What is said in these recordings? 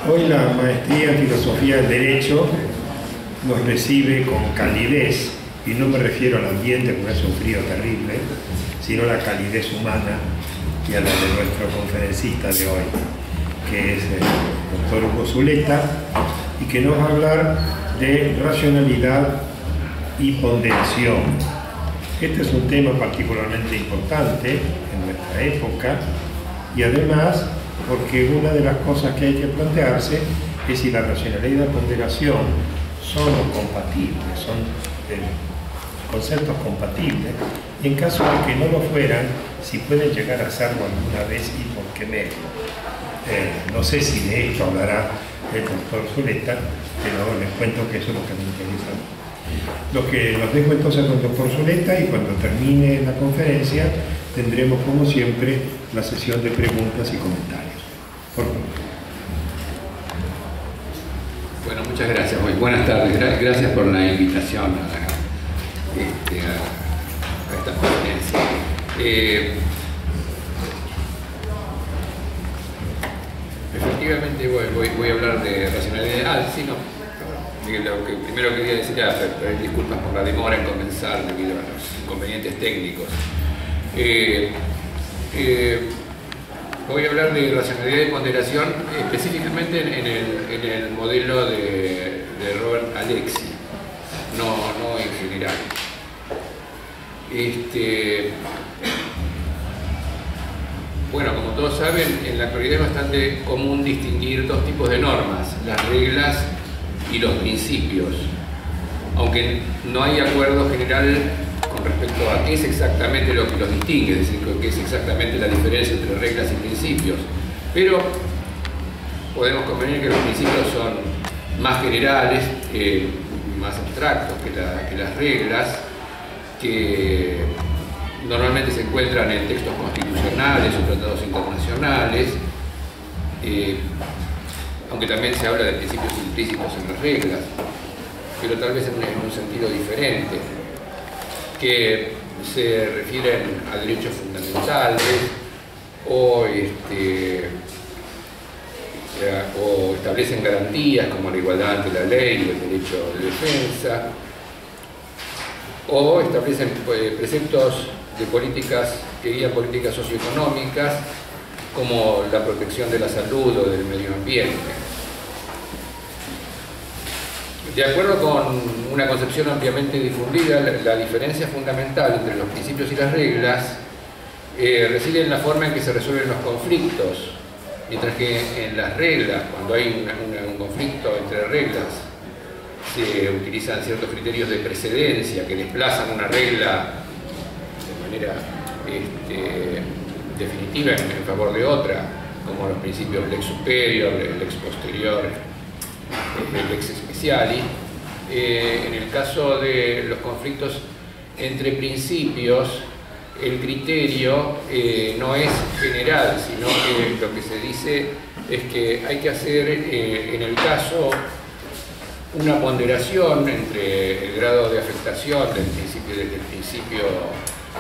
Hoy la maestría en Filosofía del Derecho nos recibe con calidez, y no me refiero al ambiente porque hace un frío terrible, sino a la calidez humana y a la de nuestro conferencista de hoy, que es el doctor Hugo Zuleta, y que nos va a hablar de racionalidad y ponderación. Este es un tema particularmente importante en nuestra época, y además porque una de las cosas que hay que plantearse es si la racionalidad y la ponderación son compatibles, son conceptos compatibles, y en caso de que no lo fueran, si pueden llegar a serlo alguna vez y por qué medio. No sé si de esto hablará el doctor Zuleta, pero les cuento que eso es lo que me interesa. Lo que nos dejo entonces con el doctor Zuleta, y cuando termine la conferencia tendremos como siempre la sesión de preguntas y comentarios. Por favor. Bueno, muchas gracias. Buenas tardes. Gracias por la invitación a esta conferencia. Efectivamente voy a hablar de racionalidad. Lo que primero quería decir era pedir disculpas por la demora en comenzar debido a los inconvenientes técnicos. Voy a hablar de racionalidad y ponderación específicamente en el modelo de Robert Alexy, no en general. Bueno, como todos saben, en la actualidad es bastante común distinguir dos tipos de normas, las reglas y los principios, aunque no hay acuerdo general con respecto a qué es exactamente lo que los distingue, es decir, qué es exactamente la diferencia entre reglas y principios. Pero podemos convenir que los principios son más generales, más abstractos que las reglas, que normalmente se encuentran en textos constitucionales o tratados internacionales, aunque también se habla de principios implícitos en las reglas, pero tal vez en un sentido diferente, que se refieren a derechos fundamentales o establecen garantías como la igualdad ante la ley y el derecho de defensa, o establecen preceptos de políticas que guían políticas socioeconómicas como la protección de la salud o del medio ambiente. De acuerdo con una concepción ampliamente difundida, la diferencia fundamental entre los principios y las reglas reside en la forma en que se resuelven los conflictos, mientras que en las reglas, cuando hay un conflicto entre reglas, se utilizan ciertos criterios de precedencia que desplazan una regla de manera definitiva en favor de otra, como los principios lex superior, lex posterior, lex speciali. En el caso de los conflictos entre principios, el criterio no es general, sino que lo que se dice es que hay que hacer en el caso una ponderación entre el grado de afectación del principio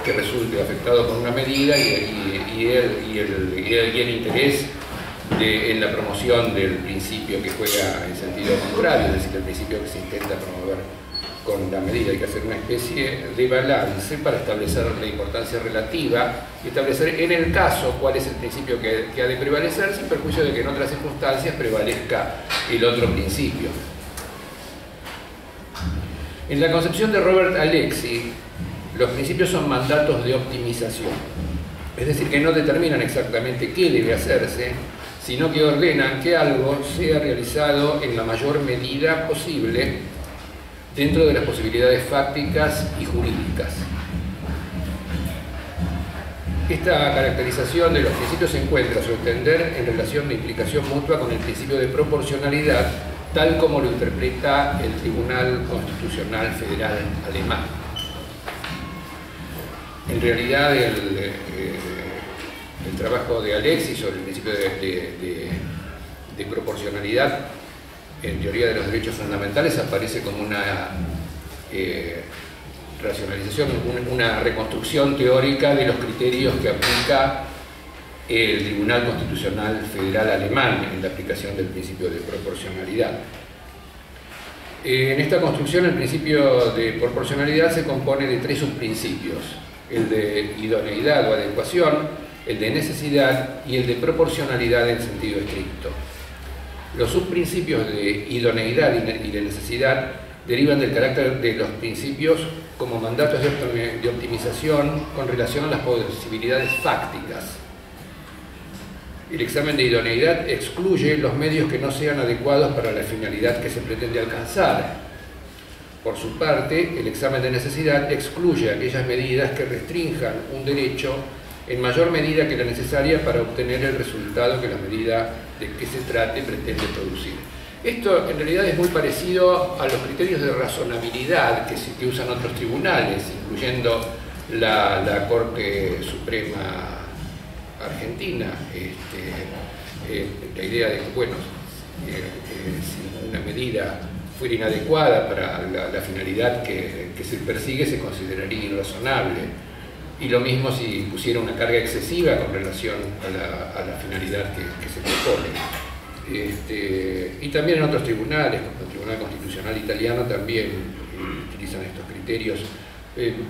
que resulte afectado por una medida y el interés en la promoción del principio que juega en sentido contrario, es decir, el principio que se intenta promover con la medida. Hay que hacer una especie de balance para establecer la importancia relativa y establecer en el caso cuál es el principio que ha de prevalecer, sin perjuicio de que en otras circunstancias prevalezca el otro principio. En la concepción de Robert Alexy, los principios son mandatos de optimización, es decir, que no determinan exactamente qué debe hacerse, sino que ordenan que algo sea realizado en la mayor medida posible dentro de las posibilidades fácticas y jurídicas. Esta caracterización de los principios se encuentra a su entender en relación de implicación mutua con el principio de proporcionalidad, tal como lo interpreta el Tribunal Constitucional Federal alemán. En realidad, el trabajo de Alexy sobre el principio de proporcionalidad en teoría de los derechos fundamentales aparece como una racionalización, una reconstrucción teórica de los criterios que aplica el Tribunal Constitucional Federal alemán en la aplicación del principio de proporcionalidad. En esta construcción, el principio de proporcionalidad se compone de tres subprincipios: el de idoneidad o adecuación, el de necesidad y el de proporcionalidad en sentido estricto. Los subprincipios de idoneidad y de necesidad derivan del carácter de los principios como mandatos de optimización con relación a las posibilidades fácticas. El examen de idoneidad excluye los medios que no sean adecuados para la finalidad que se pretende alcanzar. Por su parte, el examen de necesidad excluye aquellas medidas que restrinjan un derecho en mayor medida que la necesaria para obtener el resultado que la medida de que se trate pretende producir. Esto en realidad es muy parecido a los criterios de razonabilidad que usan otros tribunales, incluyendo la Corte Suprema Argentina. La idea de que, bueno, si una medida fuera inadecuada para la finalidad que se persigue, se consideraría irrazonable. Y lo mismo si pusiera una carga excesiva con relación a la finalidad que se propone. Y también en otros tribunales, como el Tribunal Constitucional Italiano, también utilizan estos criterios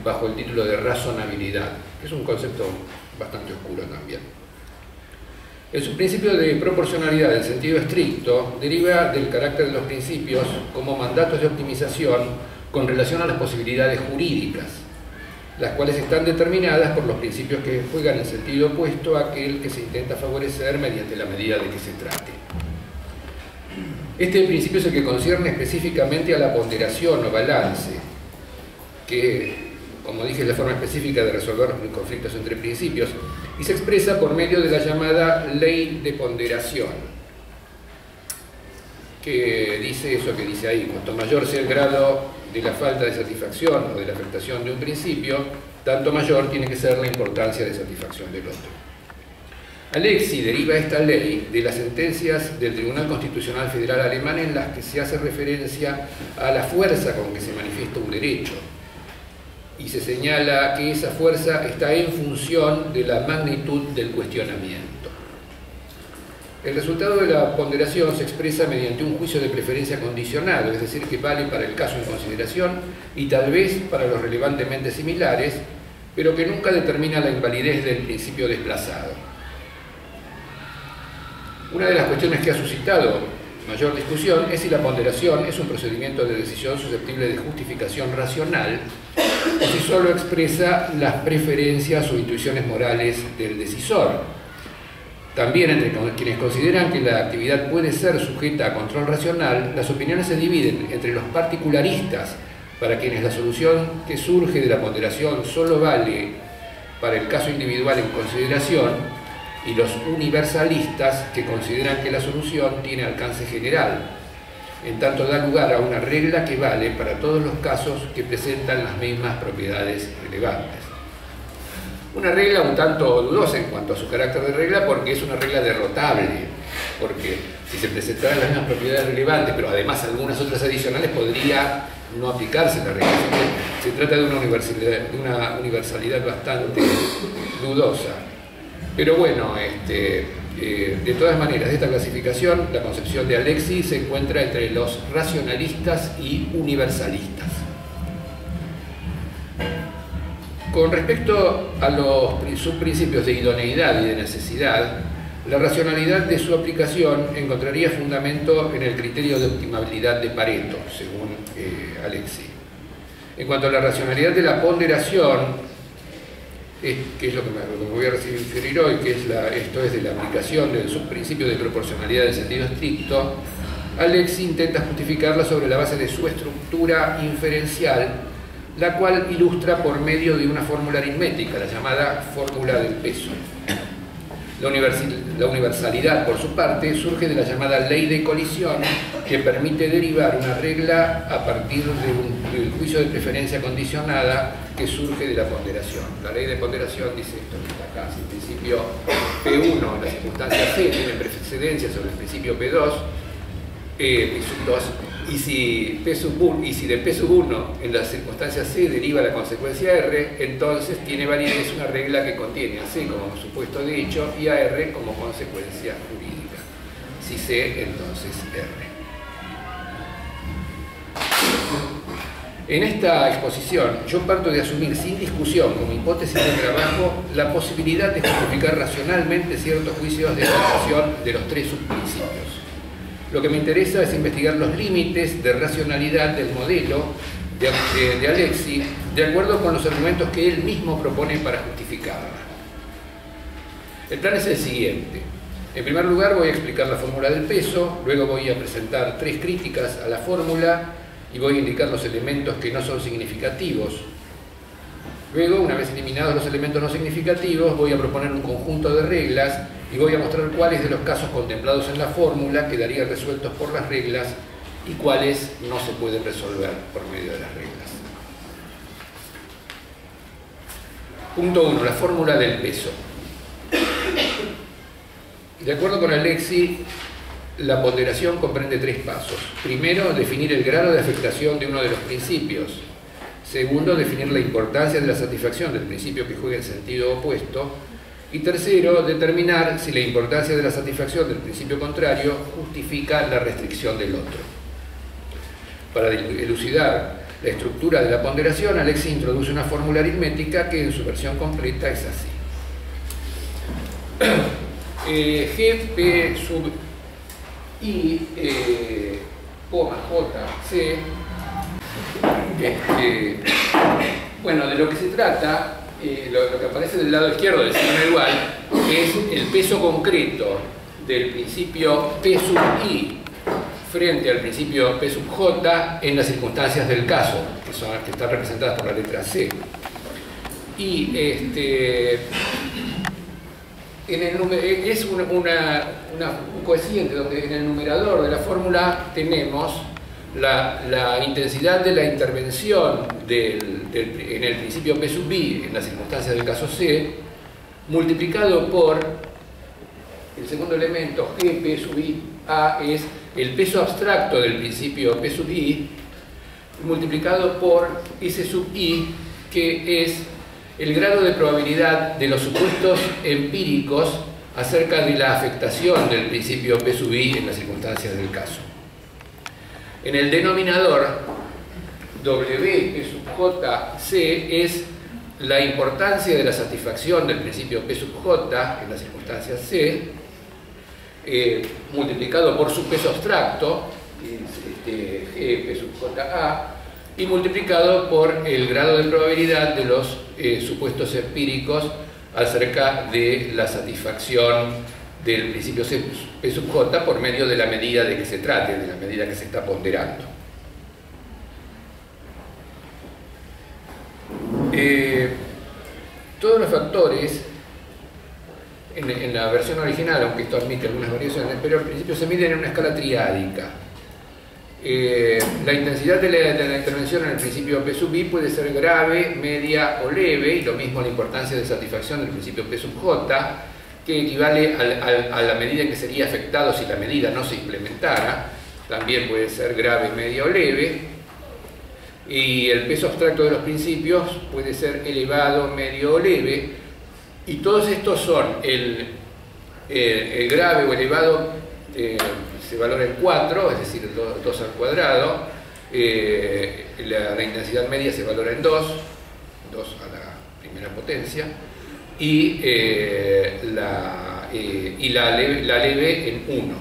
bajo el título de razonabilidad, que es un concepto bastante oscuro también. El subprincipio de proporcionalidad en sentido estricto deriva del carácter de los principios como mandatos de optimización con relación a las posibilidades jurídicas, las cuales están determinadas por los principios que juegan en sentido opuesto a aquel que se intenta favorecer mediante la medida de que se trate. Este principio es el que concierne específicamente a la ponderación o balance, que, como dije, es la forma específica de resolver los conflictos entre principios, y se expresa por medio de la llamada ley de ponderación, que dice eso que dice ahí: cuanto mayor sea el grado de la falta de satisfacción o de la afectación de un principio, tanto mayor tiene que ser la importancia de satisfacción del otro. Alexi deriva esta ley de las sentencias del Tribunal Constitucional Federal alemán en las que se hace referencia a la fuerza con que se manifiesta un derecho, y se señala que esa fuerza está en función de la magnitud del cuestionamiento. El resultado de la ponderación se expresa mediante un juicio de preferencia condicionado, es decir, que vale para el caso en consideración y tal vez para los relevantemente similares, pero que nunca determina la invalidez del principio desplazado. Una de las cuestiones que ha suscitado mayor discusión es si la ponderación es un procedimiento de decisión susceptible de justificación racional o si solo expresa las preferencias o intuiciones morales del decisor. También entre quienes consideran que la actividad puede ser sujeta a control racional, las opiniones se dividen entre los particularistas, para quienes la solución que surge de la ponderación solo vale para el caso individual en consideración, y los universalistas, que consideran que la solución tiene alcance general, en tanto da lugar a una regla que vale para todos los casos que presentan las mismas propiedades relevantes. Una regla un tanto dudosa en cuanto a su carácter de regla, porque es una regla derrotable, porque si se presentaran las mismas propiedades relevantes, pero además algunas otras adicionales, podría no aplicarse la regla. Se trata de una universalidad bastante dudosa. Pero bueno, de todas maneras, de esta clasificación, la concepción de Alexi se encuentra entre los racionalistas y universalistas. Con respecto a los subprincipios de idoneidad y de necesidad, la racionalidad de su aplicación encontraría fundamento en el criterio de optimabilidad de Pareto, según Alexi. En cuanto a la racionalidad de la ponderación, que es lo que me voy a referir hoy, que es esto es de la aplicación del subprincipio de proporcionalidad en sentido estricto, Alexi intenta justificarla sobre la base de su estructura inferencial, la cual ilustra por medio de una fórmula aritmética, la llamada fórmula del peso. La universalidad, por su parte, surge de la llamada ley de colisión, que permite derivar una regla a partir del juicio de preferencia condicionada que surge de la ponderación. La ley de ponderación dice esto que está acá: si el principio P1 en la circunstancia C tiene precedencia sobre el principio P2, Y si de P sub 1 en la circunstancia C deriva la consecuencia R, entonces tiene validez una regla que contiene a C como supuesto de hecho y a R como consecuencia jurídica. Si C, entonces R. En esta exposición yo parto de asumir sin discusión como hipótesis de trabajo la posibilidad de justificar racionalmente ciertos juicios de aplicación de los tres subprincipios. Lo que me interesa es investigar los límites de racionalidad del modelo de Alexis de acuerdo con los argumentos que él mismo propone para justificarla. El plan es el siguiente. En primer lugar voy a explicar la fórmula del peso, luego voy a presentar tres críticas a la fórmula y voy a indicar los elementos que no son significativos. Luego, una vez eliminados los elementos no significativos, voy a proponer un conjunto de reglas y voy a mostrar cuáles de los casos contemplados en la fórmula quedarían resueltos por las reglas y cuáles no se pueden resolver por medio de las reglas. Punto 1. La fórmula del peso. De acuerdo con Alexis, la ponderación comprende tres pasos. Primero, definir el grado de afectación de uno de los principios. Segundo, definir la importancia de la satisfacción del principio que juega en sentido opuesto. Y tercero, determinar si la importancia de la satisfacción del principio contrario justifica la restricción del otro. Para elucidar la estructura de la ponderación, Alexis introduce una fórmula aritmética que en su versión completa es así. G, P sub I, coma, J, C. Bueno, de lo que se trata, lo que aparece del lado izquierdo del signo igual, es el peso concreto del principio P sub I frente al principio P sub J en las circunstancias del caso, que son las que están representadas por la letra C. Y es un cociente donde en el numerador de la fórmula tenemos la intensidad de la intervención en el principio P sub I en las circunstancias del caso C multiplicado por el segundo elemento G, P sub I, A es el peso abstracto del principio P sub I multiplicado por S sub I, que es el grado de probabilidad de los supuestos empíricos acerca de la afectación del principio P sub I en las circunstancias del caso. En el denominador, W, P sub J, C es la importancia de la satisfacción del principio P sub J en las circunstancias C, multiplicado por su peso abstracto, G, P sub J, A, y multiplicado por el grado de probabilidad de los supuestos empíricos acerca de la satisfacción del principio P sub J por medio de la medida de que se trate, de la medida que se está ponderando. Todos los factores, en la versión original, aunque esto admite algunas variaciones, pero al principio se miden en una escala triádica. La intensidad de la intervención en el principio P sub I puede ser grave, media o leve, y lo mismo la importancia de satisfacción del principio P sub J, que equivale a la medida en que sería afectado si la medida no se implementara. También puede ser grave, media o leve. Y el peso abstracto de los principios puede ser elevado, medio o leve. Y todos estos son el grave o elevado se valora en 4, es decir, 2 al cuadrado. La intensidad media se valora en 2 a la primera potencia. Y la leve en 1.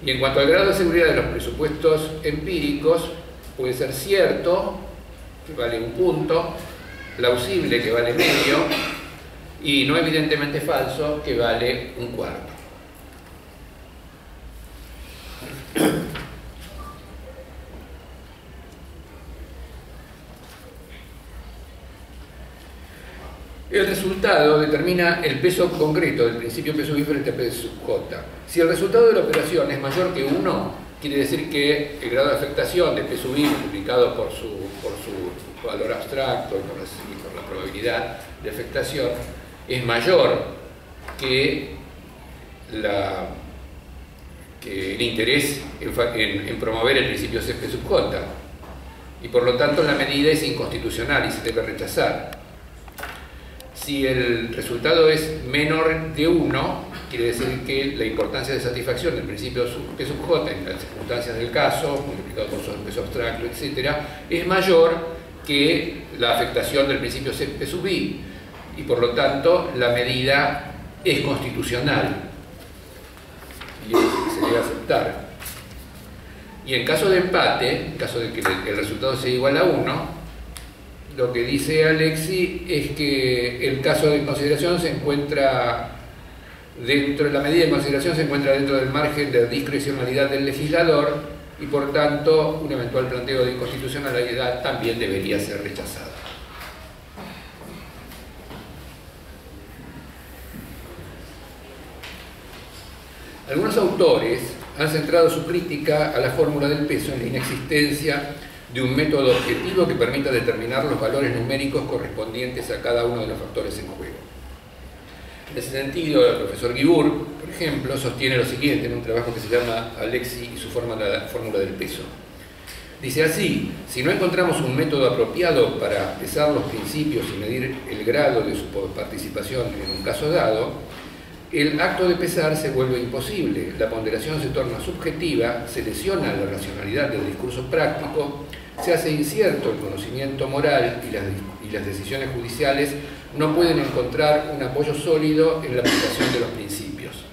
Y en cuanto al grado de seguridad de los presupuestos empíricos, puede ser cierto, que vale 1 punto, plausible, que vale medio, y no evidentemente falso, que vale 1/4. El resultado determina el peso concreto del principio P sub I frente a P sub J. Si el resultado de la operación es mayor que 1, quiere decir que el grado de afectación de P sub I multiplicado por su valor abstracto y por la probabilidad de afectación es mayor que el interés en promover el principio P sub J, y por lo tanto la medida es inconstitucional y se debe rechazar. Si el resultado es menor de 1, quiere decir que la importancia de satisfacción del principio P sub J en las circunstancias del caso, multiplicado por su peso abstracto, etc., es mayor que la afectación del principio P sub I, y por lo tanto la medida es constitucional y se debe aceptar. Y en caso de empate, en caso de que el resultado sea igual a 1, lo que dice Alexi es que el caso de consideración se encuentra dentro, la medida de consideración se encuentra dentro del margen de discrecionalidad del legislador, y por tanto un eventual planteo de inconstitucionalidad también debería ser rechazado. Algunos autores han centrado su crítica a la fórmula del peso en la inexistencia de un método objetivo que permita determinar los valores numéricos correspondientes a cada uno de los factores en juego. En ese sentido, el profesor Guibur, por ejemplo, sostiene lo siguiente en un trabajo que se llama Alexi y su fórmula del peso. Dice así: si no encontramos un método apropiado para pesar los principios y medir el grado de su participación en un caso dado, el acto de pesar se vuelve imposible, la ponderación se torna subjetiva, se lesiona la racionalidad del discurso práctico, se hace incierto el conocimiento moral y las decisiones judiciales no pueden encontrar un apoyo sólido en la aplicación de los principios.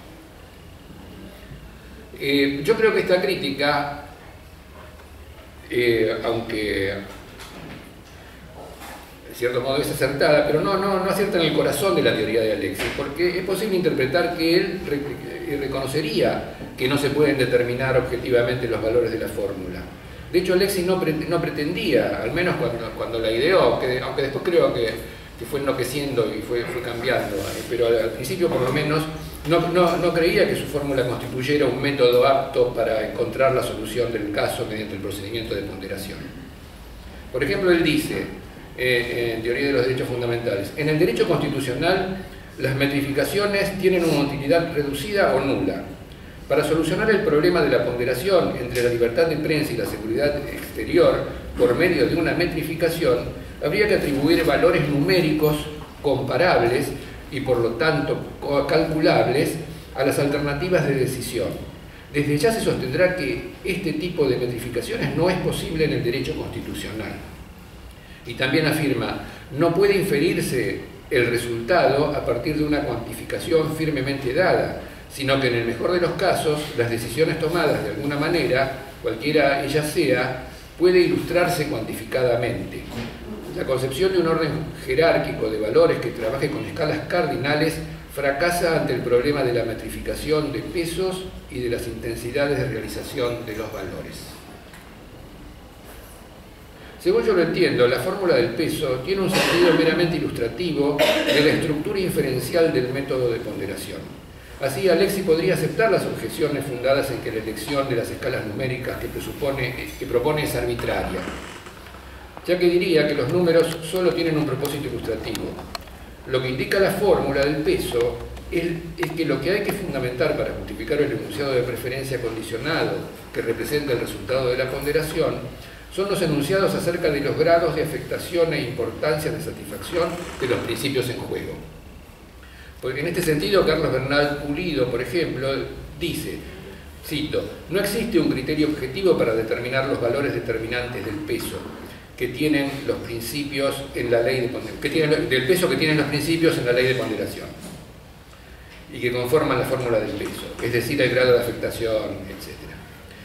Yo creo que esta crítica, aunque de cierto modo es acertada, pero no acierta en el corazón de la teoría de Alexi, porque es posible interpretar que él reconocería que no se pueden determinar objetivamente los valores de la fórmula. De hecho, Alexi no pretendía, al menos cuando la ideó, aunque después creo que fue enloqueciendo y fue cambiando, pero al principio por lo menos no creía que su fórmula constituyera un método apto para encontrar la solución del caso mediante el procedimiento de ponderación. Por ejemplo, él dice, en Teoría de los Derechos Fundamentales: en el derecho constitucional, las metrificaciones tienen una utilidad reducida o nula. Para solucionar el problema de la ponderación entre la libertad de prensa y la seguridad exterior por medio de una metrificación, habría que atribuir valores numéricos comparables y por lo tanto calculables a las alternativas de decisión. Desde ya se sostendrá que este tipo de metrificaciones no es posible en el derecho constitucional. Y también afirma: no puede inferirse el resultado a partir de una cuantificación firmemente dada, sino que en el mejor de los casos, las decisiones tomadas de alguna manera, cualquiera ella sea, puede ilustrarse cuantificadamente. La concepción de un orden jerárquico de valores que trabaje con escalas cardinales fracasa ante el problema de la metrificación de pesos y de las intensidades de realización de los valores. Según yo lo entiendo, la fórmula del peso tiene un sentido meramente ilustrativo de la estructura inferencial del método de ponderación. Así, Alexi podría aceptar las objeciones fundadas en que la elección de las escalas numéricas que propone es arbitraria, ya que diría que los números solo tienen un propósito ilustrativo. Lo que indica la fórmula del peso es que lo que hay que fundamentar para justificar el enunciado de preferencia condicionado que representa el resultado de la ponderación son los enunciados acerca de los grados de afectación e importancia de satisfacción de los principios en juego. Porque en este sentido, Carlos Bernal Pulido, por ejemplo, dice, cito: no existe un criterio objetivo para determinar los valores determinantes del peso que tienen los principios en la ley del peso que tienen los principios en la ley de ponderación y que conforman la fórmula del peso, es decir, el grado de afectación, etc.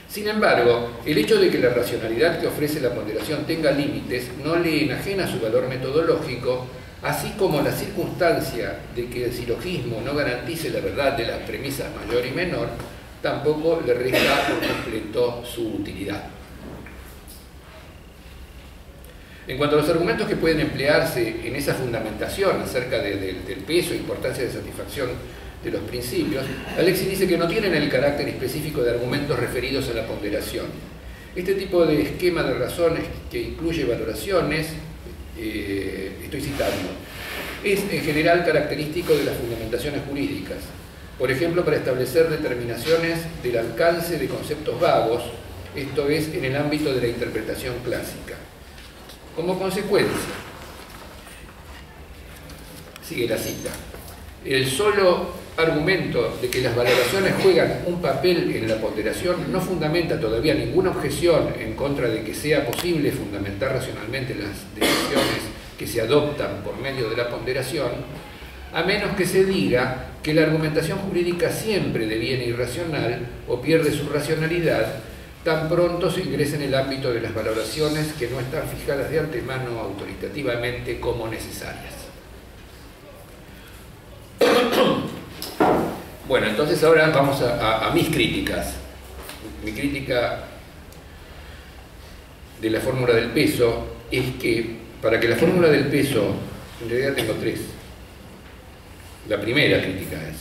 Sin embargo, el hecho de que la racionalidad que ofrece la ponderación tenga límites no le enajena su valor metodológico, así como la circunstancia de que el silogismo no garantice la verdad de las premisas mayor y menor, tampoco le resta por completo su utilidad. En cuanto a los argumentos que pueden emplearse en esa fundamentación acerca del peso e importancia de satisfacción de los principios, Alexi dice que no tienen el carácter específico de argumentos referidos a la ponderación. Este tipo de esquema de razones que incluye valoraciones, estoy citando, es en general característico de las fundamentaciones jurídicas. por ejemplo para establecer determinaciones del alcance de conceptos vagos, esto es, en el ámbito de la interpretación clásica. Como consecuencia, sigue la cita, el solo argumento de que las valoraciones juegan un papel en la ponderación no fundamenta todavía ninguna objeción en contra de que sea posible fundamentar racionalmente las decisiones que se adoptan por medio de la ponderación, a menos que se diga que la argumentación jurídica siempre deviene irracional o pierde su racionalidad tan pronto se ingresa en el ámbito de las valoraciones que no están fijadas de antemano autoritativamente como necesarias. Bueno, entonces ahora vamos a mis críticas. Mi crítica de la fórmula del peso es que para que la fórmula del peso, en realidad tengo tres. La primera crítica es,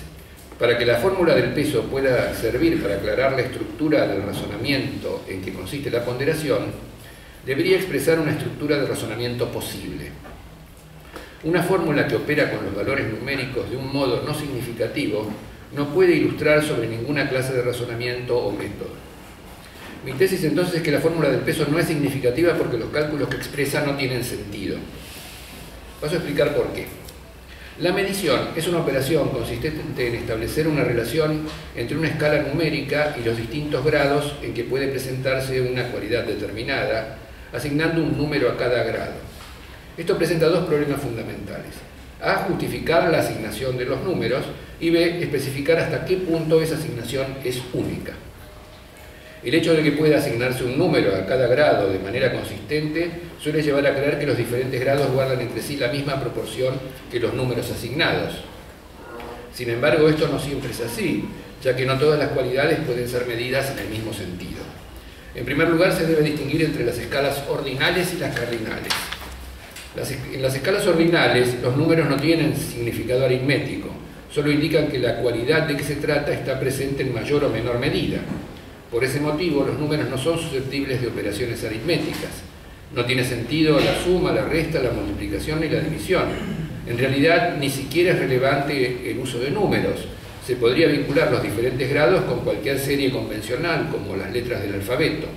para que la fórmula del peso pueda servir para aclarar la estructura del razonamiento en que consiste la ponderación, debería expresar una estructura de razonamiento posible. Una fórmula que opera con los valores numéricos de un modo no significativo no puede ilustrar sobre ninguna clase de razonamiento o método. Mi tesis entonces es que la fórmula del peso no es significativa porque los cálculos que expresa no tienen sentido. Paso a explicar por qué. La medición es una operación consistente en establecer una relación entre una escala numérica y los distintos grados en que puede presentarse una cualidad determinada, asignando un número a cada grado. Esto presenta dos problemas fundamentales. A, justificar la asignación de los números, y B, especificar hasta qué punto esa asignación es única. El hecho de que pueda asignarse un número a cada grado de manera consistente suele llevar a creer que los diferentes grados guardan entre sí la misma proporción que los números asignados. Sin embargo, esto no siempre es así, ya que no todas las cualidades pueden ser medidas en el mismo sentido. En primer lugar, se debe distinguir entre las escalas ordinales y las cardinales. En las escalas ordinales, los números no tienen significado aritmético, solo indican que la cualidad de que se trata está presente en mayor o menor medida. Por ese motivo, los números no son susceptibles de operaciones aritméticas. No tiene sentido la suma, la resta, la multiplicación ni la división. En realidad, ni siquiera es relevante el uso de números. Se podría vincular los diferentes grados con cualquier serie convencional, como las letras del alfabeto.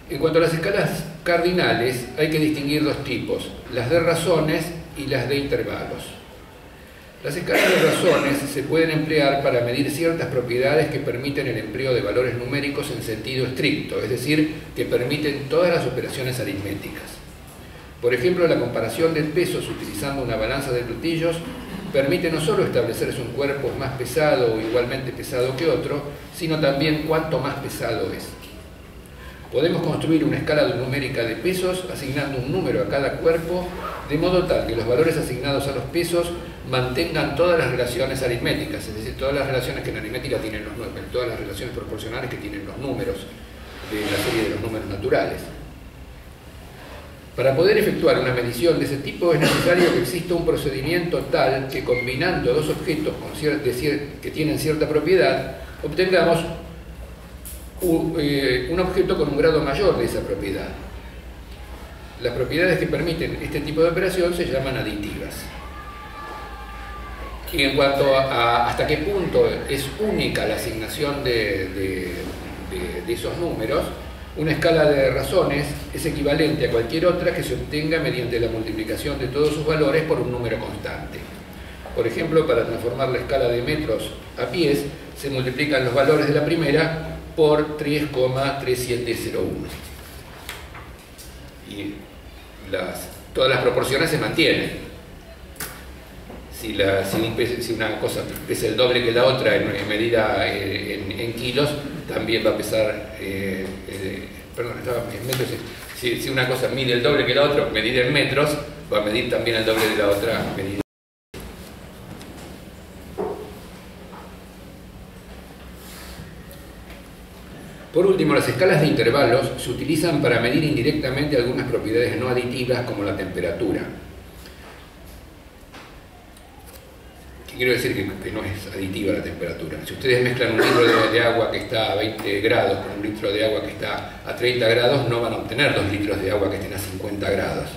En cuanto a las escalas cardinales, hay que distinguir dos tipos, las de razones y las de intervalos. Las escalas de razones se pueden emplear para medir ciertas propiedades que permiten el empleo de valores numéricos en sentido estricto, es decir, que permiten todas las operaciones aritméticas. Por ejemplo, la comparación de pesos utilizando una balanza de platillos permite no solo establecer si un cuerpo es más pesado o igualmente pesado que otro, sino también cuánto más pesado es. Podemos construir una escala numérica de pesos asignando un número a cada cuerpo, de modo tal que los valores asignados a los pesos mantengan todas las relaciones aritméticas, es decir, todas las relaciones que en aritmética tienen los números, todas las relaciones proporcionales que tienen los números de la serie de los números naturales. Para poder efectuar una medición de ese tipo es necesario que exista un procedimiento tal que combinando dos objetos que tienen cierta propiedad, obtengamos un objeto con un grado mayor de esa propiedad. Las propiedades que permiten este tipo de operación se llaman aditivas. Y en cuanto a hasta qué punto es única la asignación de esos números, una escala de razones es equivalente a cualquier otra que se obtenga mediante la multiplicación de todos sus valores por un número constante. Por ejemplo, para transformar la escala de metros a pies, se multiplican los valores de la primera por 3,3701. Y todas las proporciones se mantienen. Si una cosa pesa el doble que la otra en medida en kilos, también va a pesar, perdón, estaba en metros. Si una cosa mide el doble que la otra, medida en metros, va a medir también el doble de la otra medida. Por último, las escalas de intervalos se utilizan para medir indirectamente algunas propiedades no aditivas como la temperatura. ¿Qué quiero decir que no es aditiva la temperatura? Si ustedes mezclan un litro de agua que está a 20 grados con un litro de agua que está a 30 grados, no van a obtener 2 litros de agua que estén a 50 grados.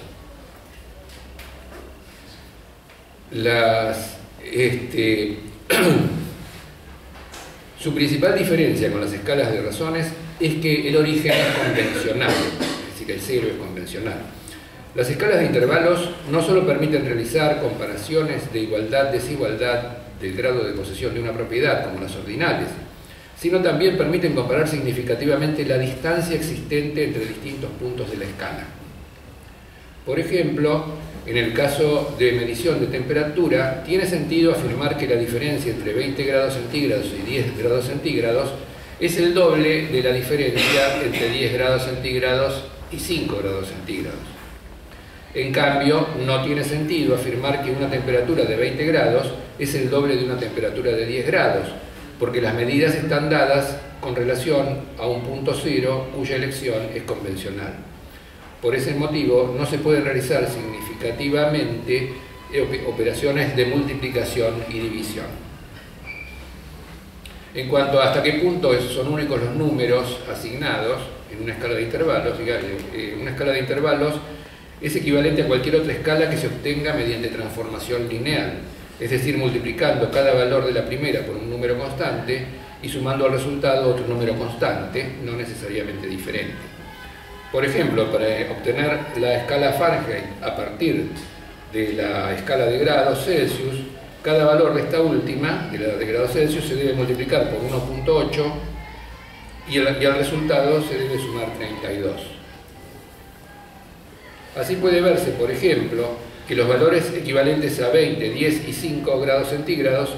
Su principal diferencia con las escalas de razones es que el origen es convencional, es decir, el cero es convencional. Las escalas de intervalos no solo permiten realizar comparaciones de igualdad-desigualdad del grado de posesión de una propiedad, como las ordinales, sino también permiten comparar significativamente la distancia existente entre distintos puntos de la escala. Por ejemplo, en el caso de medición de temperatura, tiene sentido afirmar que la diferencia entre 20 grados centígrados y 10 grados centígrados es el doble de la diferencia entre 10 grados centígrados y 5 grados centígrados. En cambio, no tiene sentido afirmar que una temperatura de 20 grados es el doble de una temperatura de 10 grados, porque las medidas están dadas con relación a un punto cero cuya elección es convencional. Por ese motivo, no se pueden realizar significativamente operaciones de multiplicación y división. En cuanto a hasta qué punto son únicos los números asignados en una escala de intervalos, una escala de intervalos es equivalente a cualquier otra escala que se obtenga mediante transformación lineal, es decir, multiplicando cada valor de la primera por un número constante y sumando al resultado otro número constante, no necesariamente diferente. Por ejemplo, para obtener la escala Fahrenheit a partir de la escala de grados Celsius, cada valor de esta última, de grados Celsius, se debe multiplicar por 1.8 y al resultado se debe sumar 32. Así puede verse, por ejemplo, que los valores equivalentes a 20, 10 y 5 grados centígrados,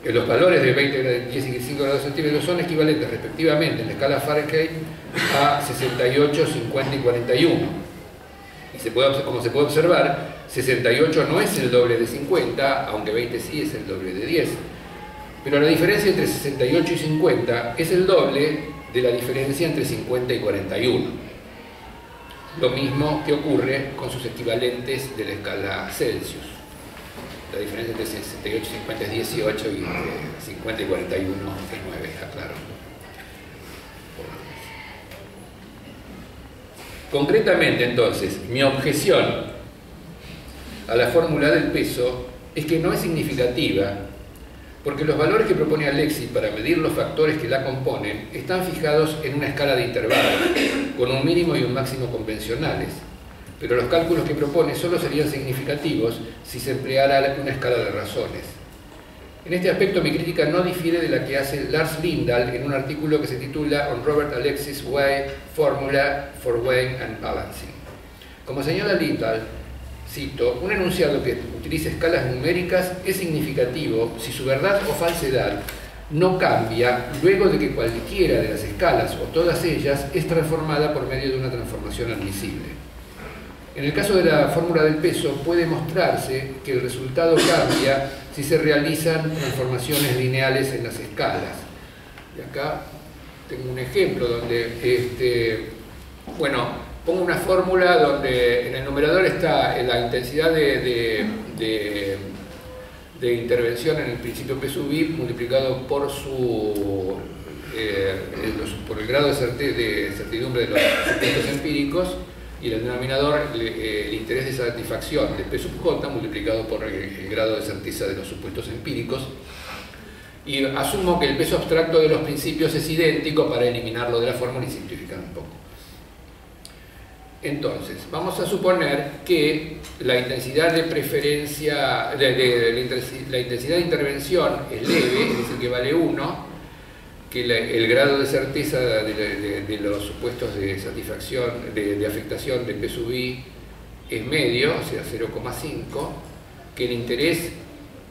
que los valores de 20, 10 y 5 grados centígrados son equivalentes respectivamente en la escala Fahrenheit a 68, 50 y 41. Y como se puede observar, 68 no es el doble de 50, aunque 20 sí es el doble de 10. Pero la diferencia entre 68 y 50 es el doble de la diferencia entre 50 y 41. Lo mismo que ocurre con sus equivalentes de la escala Celsius. La diferencia entre 68 y 50 es 18 y entre 50 y 41 es 9, está claro. Concretamente, entonces, mi objeción a la fórmula del peso es que no es significativa porque los valores que propone Alexis para medir los factores que la componen están fijados en una escala de intervalos, con un mínimo y un máximo convencionales, pero los cálculos que propone solo serían significativos si se empleara una escala de razones. En este aspecto mi crítica no difiere de la que hace Lars Lindahl en un artículo que se titula On Robert Alexis' Way Formula for Weighing and Balancing. Como señala Lindahl, cito, un enunciado que utilice escalas numéricas es significativo si su verdad o falsedad no cambia luego de que cualquiera de las escalas o todas ellas es transformada por medio de una transformación admisible. En el caso de la fórmula del peso puede mostrarse que el resultado cambia si se realizan transformaciones lineales en las escalas. Y acá tengo un ejemplo donde, pongo una fórmula donde en el numerador está la intensidad de intervención en el principio P sub i multiplicado por el grado de certidumbre de los supuestos empíricos, y en el denominador el interés de satisfacción de P sub j multiplicado por el grado de certeza de los supuestos empíricos, y asumo que el peso abstracto de los principios es idéntico para eliminarlo de la fórmula y simplificar un poco. Entonces, vamos a suponer que la intensidad de preferencia, la intensidad de intervención es leve, es decir, que vale 1, que el grado de certeza de los supuestos de satisfacción, de afectación de P sub i es medio, o sea 0,5, que el interés,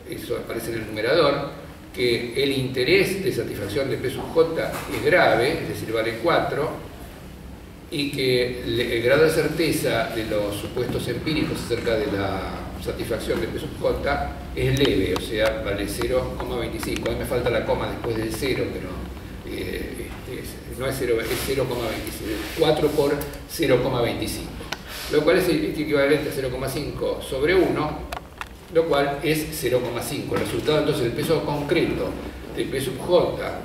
eso aparece en el numerador, que el interés de satisfacción de P sub j es grave, es decir, vale 4, y que el grado de certeza de los supuestos empíricos acerca de la satisfacción de P sub j es leve, o sea, vale 0,25. A mí me falta la coma después del 0, pero no es 0, es 0,25. 4 por 0,25, lo cual es equivalente a 0,5 sobre 1, lo cual es 0,5. El resultado entonces del peso concreto de P sub j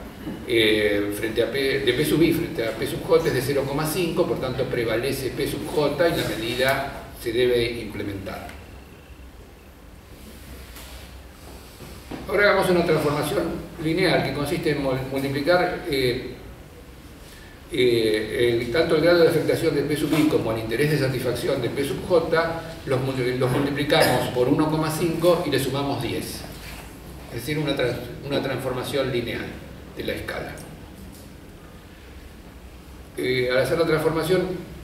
de P sub i frente a P sub j es de 0,5, por tanto prevalece P sub j y la medida se debe implementar. Ahora hagamos una transformación lineal que consiste en multiplicar tanto el grado de afectación de P sub i como el interés de satisfacción de P sub j, los multiplicamos por 1,5 y le sumamos 10. Es decir, una transformación lineal de la escala. Al hacer la transformación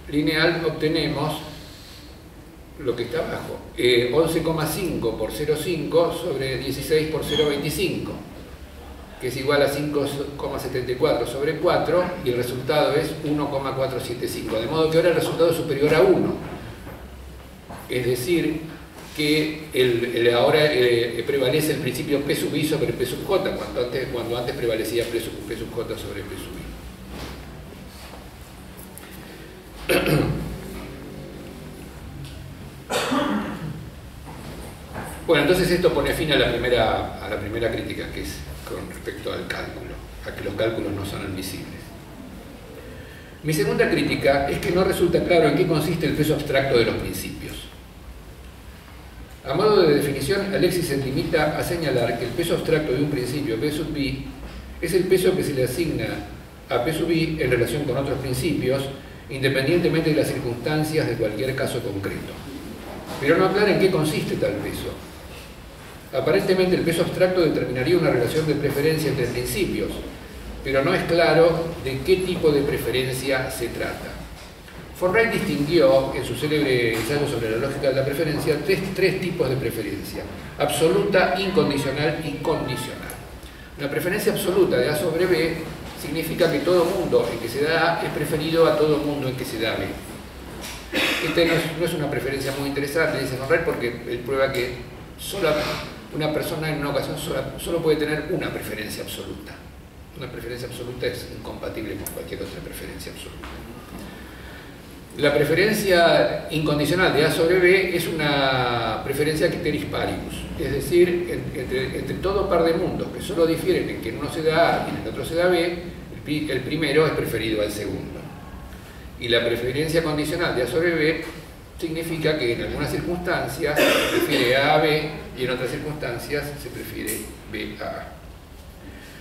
lineal obtenemos lo que está abajo, 11,5 por 0,5 sobre 16 por 0,25, que es igual a 5,74 sobre 4, y el resultado es 1,475, de modo que ahora el resultado es superior a 1. Es decir, que ahora prevalece el principio P sub i sobre P sub j, cuando antes prevalecía P sub j sobre P sub i. Bueno, entonces esto pone fin a la primera crítica, que es con respecto al cálculo, a que los cálculos no son admisibles. Mi segunda crítica es que no resulta claro en qué consiste el peso abstracto de los principios. A modo de definición, Alexis se limita a señalar que el peso abstracto de un principio P sub i es el peso que se le asigna a P sub i en relación con otros principios, independientemente de las circunstancias de cualquier caso concreto. Pero no aclara en qué consiste tal peso. Aparentemente el peso abstracto determinaría una relación de preferencia entre principios, pero no es claro de qué tipo de preferencia se trata. Forsyth distinguió en su célebre ensayo sobre la lógica de la preferencia tres tipos de preferencia: absoluta, incondicional y condicional. Una preferencia absoluta de A sobre B significa que todo mundo en que se da A es preferido a todo mundo en que se da B. Esta no es una preferencia muy interesante, dice Forsyth, porque él prueba que una persona en una ocasión solo puede tener una preferencia absoluta. Una preferencia absoluta es incompatible con cualquier otra preferencia absoluta. La preferencia incondicional de A sobre B es una preferencia ceteris paribus, es decir, entre todo par de mundos que solo difieren en que en uno se da A y en el otro se da B, el primero es preferido al segundo. Y la preferencia condicional de A sobre B significa que en algunas circunstancias se prefiere A a B y en otras circunstancias se prefiere B a A.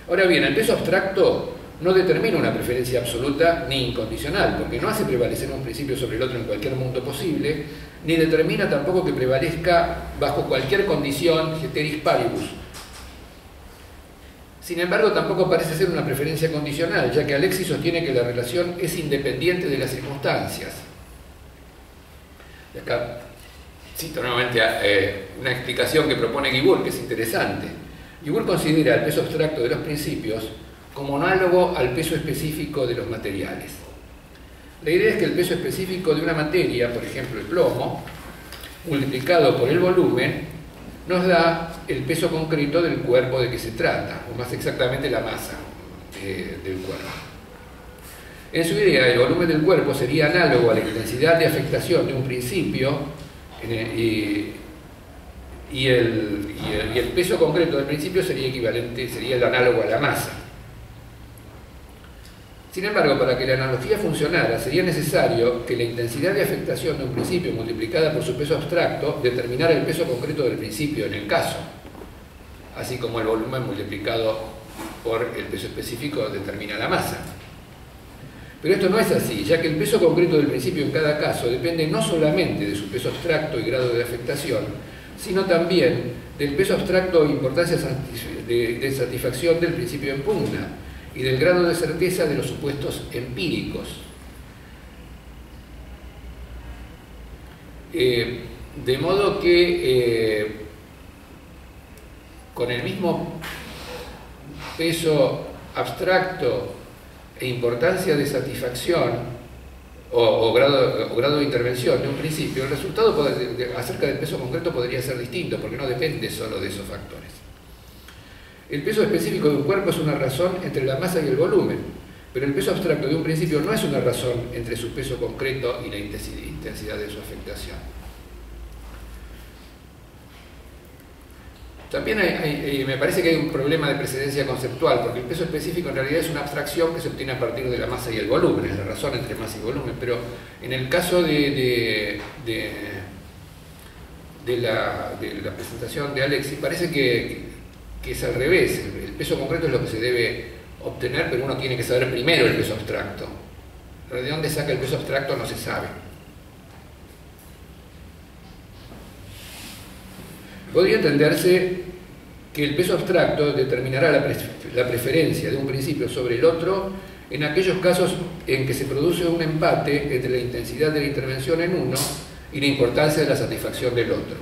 Ahora bien, el peso abstracto no determina una preferencia absoluta ni incondicional, porque no hace prevalecer un principio sobre el otro en cualquier mundo posible, ni determina tampoco que prevalezca bajo cualquier condición ceteris paribus. Sin embargo, tampoco parece ser una preferencia condicional, ya que Alexis sostiene que la relación es independiente de las circunstancias. Y acá cito nuevamente una explicación que propone Guibert, que es interesante. Guibert considera el peso abstracto de los principios como análogo al peso específico de los materiales. La idea es que el peso específico de una materia, por ejemplo el plomo, multiplicado por el volumen, nos da el peso concreto del cuerpo de que se trata, o más exactamente la masa del cuerpo. En su idea, el volumen del cuerpo sería análogo a la intensidad de afectación de un principio y el peso concreto del principio sería equivalente, sería el análogo a la masa. Sin embargo, para que la analogía funcionara, sería necesario que la intensidad de afectación de un principio multiplicada por su peso abstracto determinara el peso concreto del principio en el caso, así como el volumen multiplicado por el peso específico determina la masa. Pero esto no es así, ya que el peso concreto del principio en cada caso depende no solamente de su peso abstracto y grado de afectación, sino también del peso abstracto e importancia de satisfacción del principio en pugna y del grado de certeza de los supuestos empíricos. De modo que con el mismo peso abstracto e importancia de satisfacción o grado de intervención de un principio, el resultado acerca del peso concreto podría ser distinto, porque no depende solo de esos factores. El peso específico de un cuerpo es una razón entre la masa y el volumen, pero el peso abstracto de un principio no es una razón entre su peso concreto y la intensidad de su afectación. También me parece que hay un problema de precedencia conceptual, porque el peso específico en realidad es una abstracción que se obtiene a partir de la masa y el volumen, es la razón entre masa y volumen, pero en el caso de la presentación de Alexis, parece que que es al revés. El peso concreto es lo que se debe obtener, pero uno tiene que saber primero el peso abstracto. ¿De dónde saca el peso abstracto? No se sabe. Podría entenderse que el peso abstracto determinará la preferencia de un principio sobre el otro en aquellos casos en que se produce un empate entre la intensidad de la intervención en uno y la importancia de la satisfacción del otro.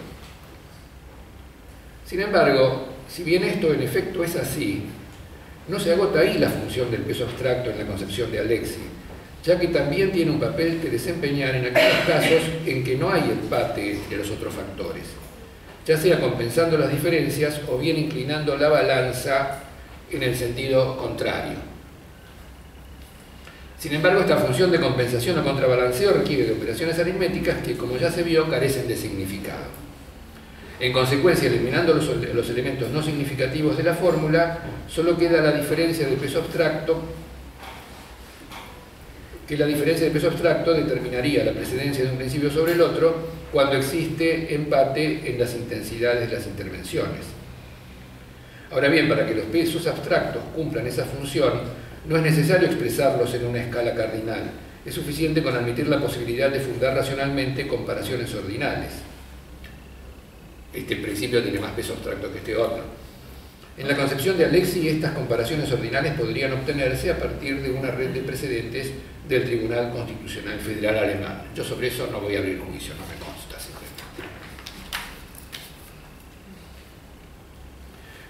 Sin embargo, si bien esto en efecto es así, no se agota ahí la función del peso abstracto en la concepción de Alexis, ya que también tiene un papel que desempeñar en aquellos casos en que no hay empate entre los otros factores, ya sea compensando las diferencias o bien inclinando la balanza en el sentido contrario. Sin embargo, esta función de compensación o contrabalanceo requiere de operaciones aritméticas que, como ya se vio, carecen de significado. En consecuencia, eliminando los elementos no significativos de la fórmula, solo queda la diferencia del peso abstracto, que la diferencia del peso abstracto determinaría la precedencia de un principio sobre el otro cuando existe empate en las intensidades de las intervenciones. Ahora bien, para que los pesos abstractos cumplan esa función, no es necesario expresarlos en una escala cardinal, es suficiente con admitir la posibilidad de fundar racionalmente comparaciones ordinales. Este principio tiene más peso abstracto que este otro. En la concepción de Alexis, estas comparaciones ordinales podrían obtenerse a partir de una red de precedentes del Tribunal Constitucional Federal Alemán. Yo sobre eso no voy a abrir juicio, no me consta.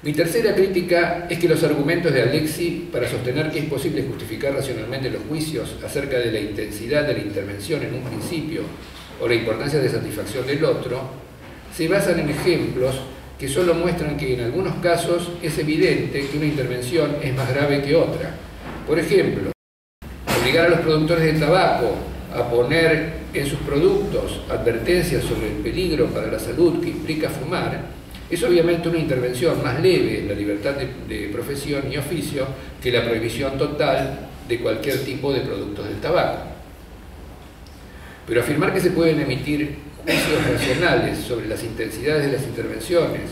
Mi tercera crítica es que los argumentos de Alexis para sostener que es posible justificar racionalmente los juicios acerca de la intensidad de la intervención en un principio o la importancia de satisfacción del otro se basan en ejemplos que solo muestran que en algunos casos es evidente que una intervención es más grave que otra. Por ejemplo, obligar a los productores de tabaco a poner en sus productos advertencias sobre el peligro para la salud que implica fumar es obviamente una intervención más leve en la libertad de profesión y oficio que la prohibición total de cualquier tipo de productos del tabaco. Pero afirmar que se pueden emitir juicios racionales sobre las intensidades de las intervenciones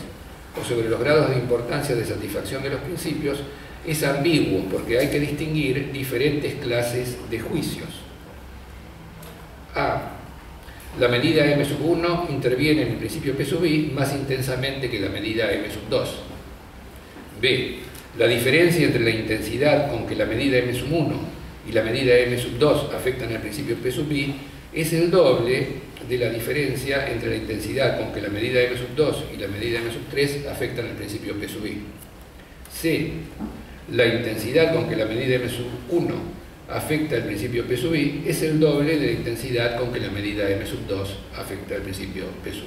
o sobre los grados de importancia de satisfacción de los principios es ambiguo, porque hay que distinguir diferentes clases de juicios. A. La medida M1 interviene en el principio P/I más intensamente que la medida M2. B. La diferencia entre la intensidad con que la medida M1 y la medida M2 afectan al principio P/I es el doble de la diferencia entre la intensidad con que la medida M2 y la medida M3 afectan al principio P/I. C. La intensidad con que la medida M1 afecta el principio P/I es el doble de la intensidad con que la medida M2 afecta el principio P/I.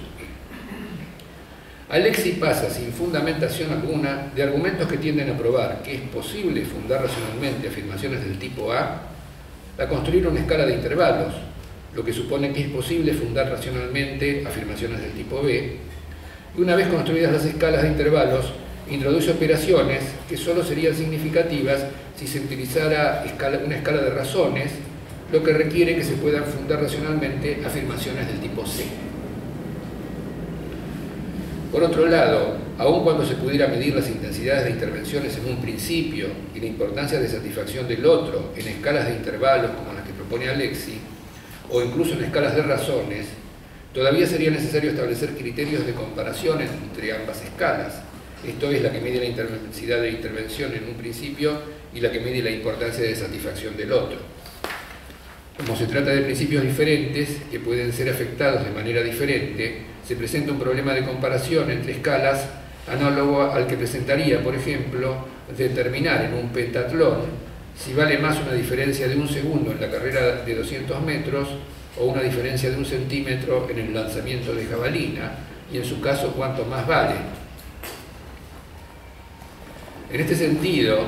Alexis pasa sin fundamentación alguna de argumentos que tienden a probar que es posible fundar racionalmente afirmaciones del tipo A construir una escala de intervalos, lo que supone que es posible fundar racionalmente afirmaciones del tipo B, y una vez construidas las escalas de intervalos, introduce operaciones que solo serían significativas si se utilizara una escala de razones, lo que requiere que se puedan fundar racionalmente afirmaciones del tipo C. Por otro lado, aun cuando se pudiera medir las intensidades de intervenciones en un principio y la importancia de satisfacción del otro en escalas de intervalos como las que propone Alexis, o incluso en escalas de razones, todavía sería necesario establecer criterios de comparación entre ambas escalas. Esto es la que mide la intensidad de intervención en un principio y la que mide la importancia de satisfacción del otro. Como se trata de principios diferentes que pueden ser afectados de manera diferente, se presenta un problema de comparación entre escalas análogo al que presentaría, por ejemplo, determinar en un pentatlón si vale más una diferencia de 1 segundo en la carrera de 200 metros o una diferencia de 1 centímetro en el lanzamiento de jabalina, y en su caso cuánto más vale. En este sentido,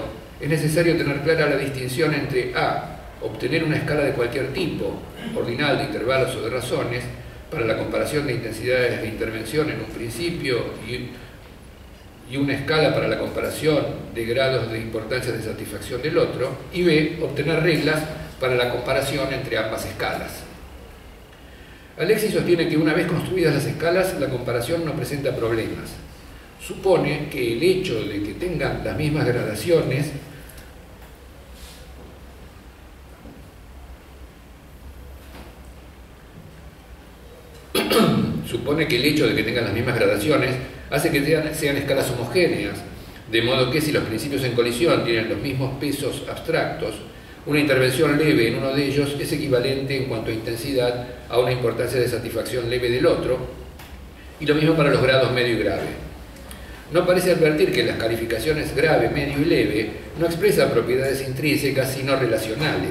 es necesario tener clara la distinción entre A, obtener una escala de cualquier tipo, ordinal, de intervalos o de razones, para la comparación de intensidades de intervención en un principio y una escala para la comparación de grados de importancia de satisfacción del otro, y B, obtener reglas para la comparación entre ambas escalas. Alexis sostiene que una vez construidas las escalas, la comparación no presenta problemas. supone que el hecho de que tengan las mismas gradaciones hace que sean escalas homogéneas, de modo que si los principios en colisión tienen los mismos pesos abstractos, una intervención leve en uno de ellos es equivalente en cuanto a intensidad a una importancia de satisfacción leve del otro, y lo mismo para los grados medio y grave. No parece advertir que las calificaciones grave, medio y leve no expresan propiedades intrínsecas sino relacionales.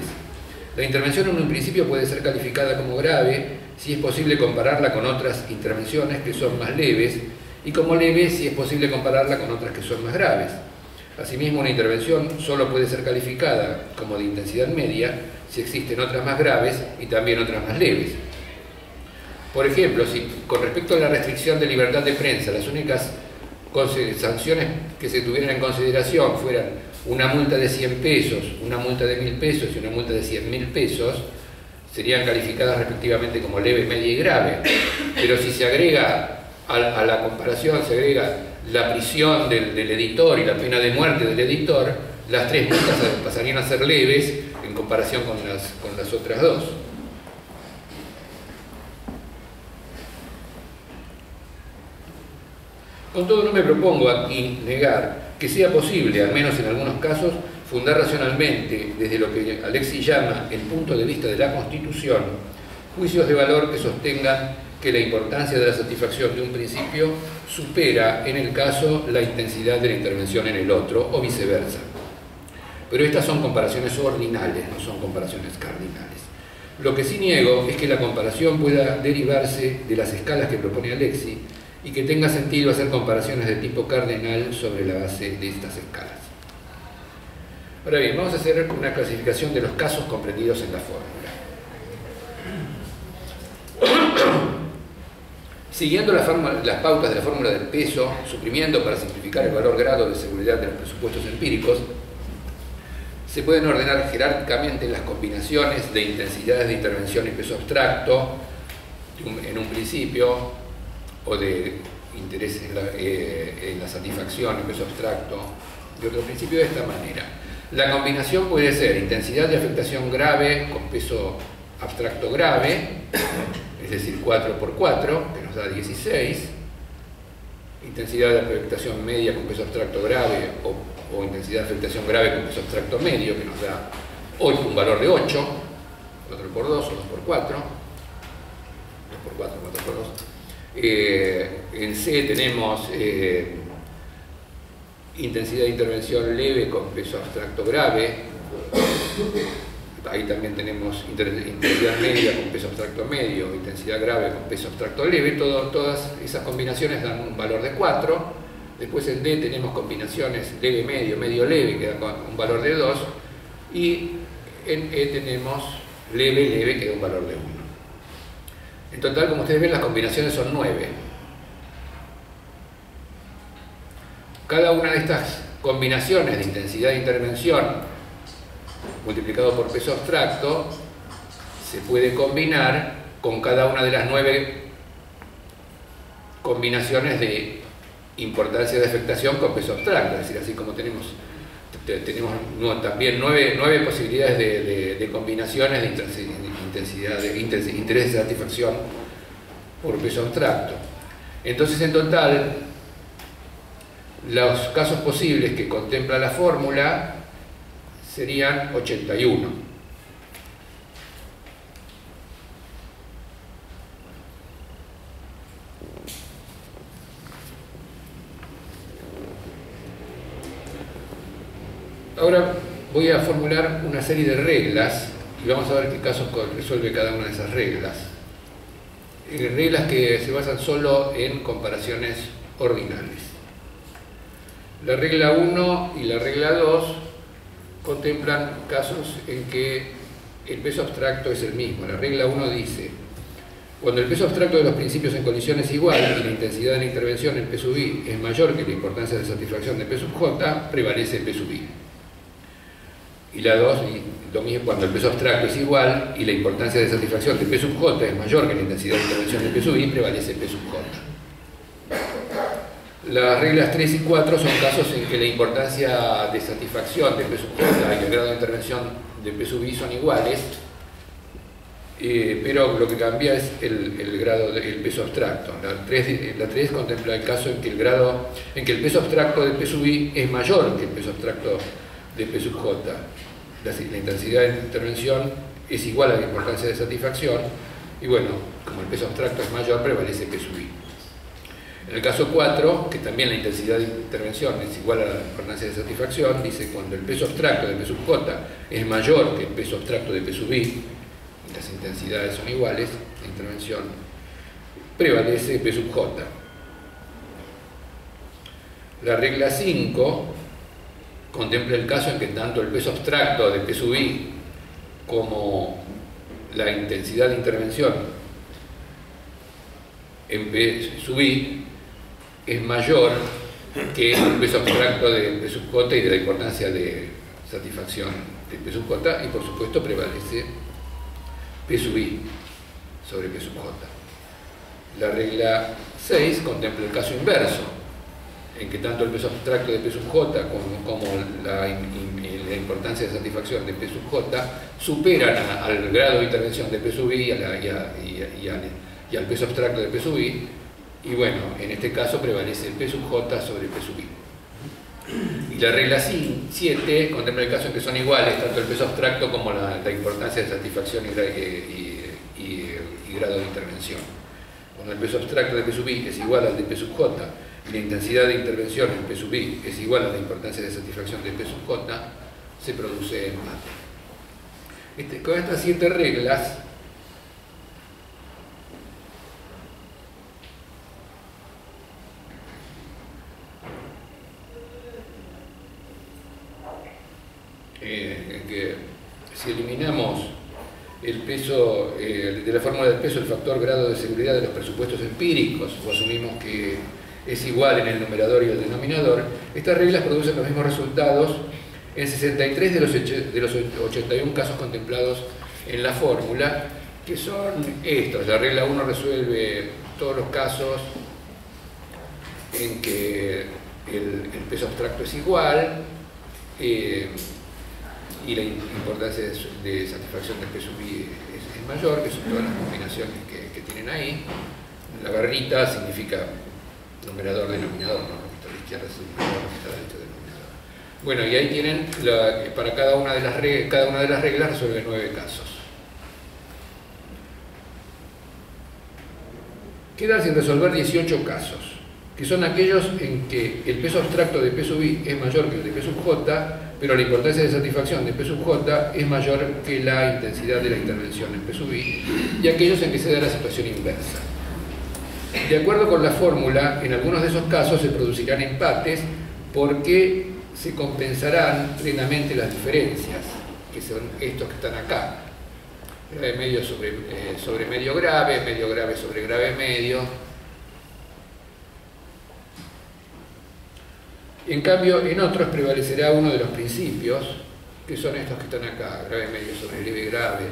La intervención en un principio puede ser calificada como grave si es posible compararla con otras intervenciones que son más leves, y como leve si es posible compararla con otras que son más graves. Asimismo, una intervención solo puede ser calificada como de intensidad media si existen otras más graves y también otras más leves. Por ejemplo, si con respecto a la restricción de libertad de prensa las únicas sanciones que se tuvieran en consideración fueran una multa de 100 pesos, una multa de 1000 pesos y una multa de 100.000 pesos, serían calificadas respectivamente como leve, media y grave. Pero si se agrega a la comparación, se agrega la prisión del editor y la pena de muerte del editor, las tres multas pasarían a ser leves en comparación con las otras dos. Con todo, no me propongo aquí negar que sea posible, al menos en algunos casos, fundar racionalmente, desde lo que Alexis llama el punto de vista de la Constitución, juicios de valor que sostengan que la importancia de la satisfacción de un principio supera, en el caso, la intensidad de la intervención en el otro, o viceversa. Pero estas son comparaciones ordinales, no son comparaciones cardinales. Lo que sí niego es que la comparación pueda derivarse de las escalas que propone Alexis y que tenga sentido hacer comparaciones de tipo cardenal sobre la base de estas escalas. Ahora bien, vamos a hacer una clasificación de los casos comprendidos en la fórmula. Siguiendo las pautas de la fórmula del peso, suprimiendo para simplificar el valor grado de seguridad de los presupuestos empíricos, se pueden ordenar jerárquicamente las combinaciones de intensidades de intervención y peso abstracto en un principio, o de interés en la satisfacción y peso abstracto de otro principio, de esta manera. La combinación puede ser intensidad de afectación grave con peso abstracto grave, es decir, 4 por 4, que nos da 16, intensidad de afectación media con peso abstracto grave o intensidad de afectación grave con peso abstracto medio, que nos da un valor de 8, 4 por 2 o 2 por 4, 2 por 4, 4 por 2. En C tenemos intensidad de intervención leve con peso abstracto grave. Ahí también tenemos intensidad media con peso abstracto medio, intensidad grave con peso abstracto leve. Todas esas combinaciones dan un valor de 4. Después en D tenemos combinaciones leve, medio, medio, leve, que da un valor de 2. Y en E tenemos leve, leve, que da un valor de 1. En total, como ustedes ven, las combinaciones son 9. Cada una de estas combinaciones de intensidad de intervención multiplicado por peso abstracto se puede combinar con cada una de las 9 combinaciones de importancia de afectación con peso abstracto. Es decir, así como tenemos también 9 posibilidades de combinaciones de intensidad, de interés de satisfacción por peso abstracto. Entonces, en total, los casos posibles que contempla la fórmula serían 81. Ahora voy a formular una serie de reglas y vamos a ver qué casos resuelve cada una de esas reglas. Reglas que se basan solo en comparaciones ordinales. La regla 1 y la regla 2 contemplan casos en que el peso abstracto es el mismo. La regla 1 dice: cuando el peso abstracto de los principios en colisión es igual y la intensidad de la intervención en P sub I es mayor que la importancia de satisfacción de P sub J, prevalece P sub I. Y la 2, lo mismo, cuando el peso abstracto es igual y la importancia de satisfacción de P sub J es mayor que la intensidad de intervención de P sub I, prevalece P sub J. Las reglas 3 y 4 son casos en que la importancia de satisfacción de P sub j y el grado de intervención de P sub i son iguales, pero lo que cambia es el grado del peso abstracto. La 3 contempla el caso en que el peso abstracto de P sub i es mayor que el peso abstracto de P sub j. La intensidad de intervención es igual a la importancia de satisfacción y bueno, como el peso abstracto es mayor, prevalece P sub i. En el caso 4, que también la intensidad de intervención es igual a la importancia de satisfacción, dice cuando el peso abstracto de P sub j es mayor que el peso abstracto de P sub i, las intensidades son iguales, la intervención prevalece P sub j. La regla 5 contempla el caso en que tanto el peso abstracto de P sub i como la intensidad de intervención en P sub i es mayor que el peso abstracto de P sub j y de la importancia de satisfacción de P sub j, y por supuesto prevalece P sub i sobre P sub j. La regla 6 contempla el caso inverso, en que tanto el peso abstracto de P sub j como la importancia de satisfacción de P sub j superan al grado de intervención de P sub i y al peso abstracto de P sub i, y bueno, en este caso prevalece el P sub j sobre P sub i. Y la regla 7 contempla el caso en que son iguales tanto el peso abstracto como la importancia de satisfacción y grado de intervención. Cuando el peso abstracto de P sub i es igual al de P sub j y la intensidad de intervención en P sub i es igual a la importancia de satisfacción de P sub j, se produce empate. Con estas 7 reglas que si eliminamos el peso de la fórmula del peso, el factor grado de seguridad de los presupuestos empíricos, o asumimos que es igual en el numerador y el denominador, estas reglas producen los mismos resultados en 63 de los 81 casos contemplados en la fórmula, que son estos. La regla 1 resuelve todos los casos en que el peso abstracto es igual, y la importancia de satisfacción del P sub i es mayor, que son todas las combinaciones que tienen ahí. La barrita significa numerador, denominador, ¿no? Esto a la izquierda es el numerador, a la derecha el denominador. Bueno, y ahí tienen, para cada una de las reglas resuelve 9 casos. Quedan sin resolver 18 casos, que son aquellos en que el peso abstracto de P sub i es mayor que el de P sub j, pero la importancia de satisfacción de P sub j es mayor que la intensidad de la intervención en P sub i, y aquellos en que se da la situación inversa. De acuerdo con la fórmula, en algunos de esos casos se producirán empates porque se compensarán plenamente las diferencias, que son estos que están acá. Grave medio sobre medio grave sobre grave medio. En cambio, en otros prevalecerá uno de los principios, que son estos que están acá: grave medio sobre leve grave,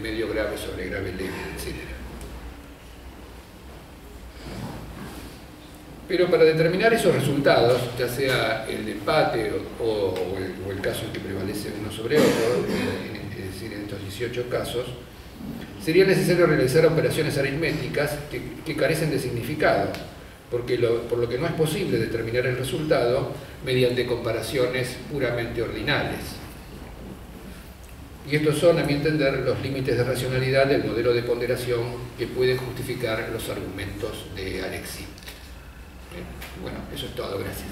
medio grave sobre grave leve, etc. Pero para determinar esos resultados, ya sea el de empate o el caso en que prevalece uno sobre otro, es decir, en estos 18 casos, sería necesario realizar operaciones aritméticas que carecen de significado, por lo que no es posible determinar el resultado mediante comparaciones puramente ordinales. Y estos son, a mi entender, los límites de racionalidad del modelo de ponderación que pueden justificar los argumentos de Alexis. Bueno, eso es todo, gracias.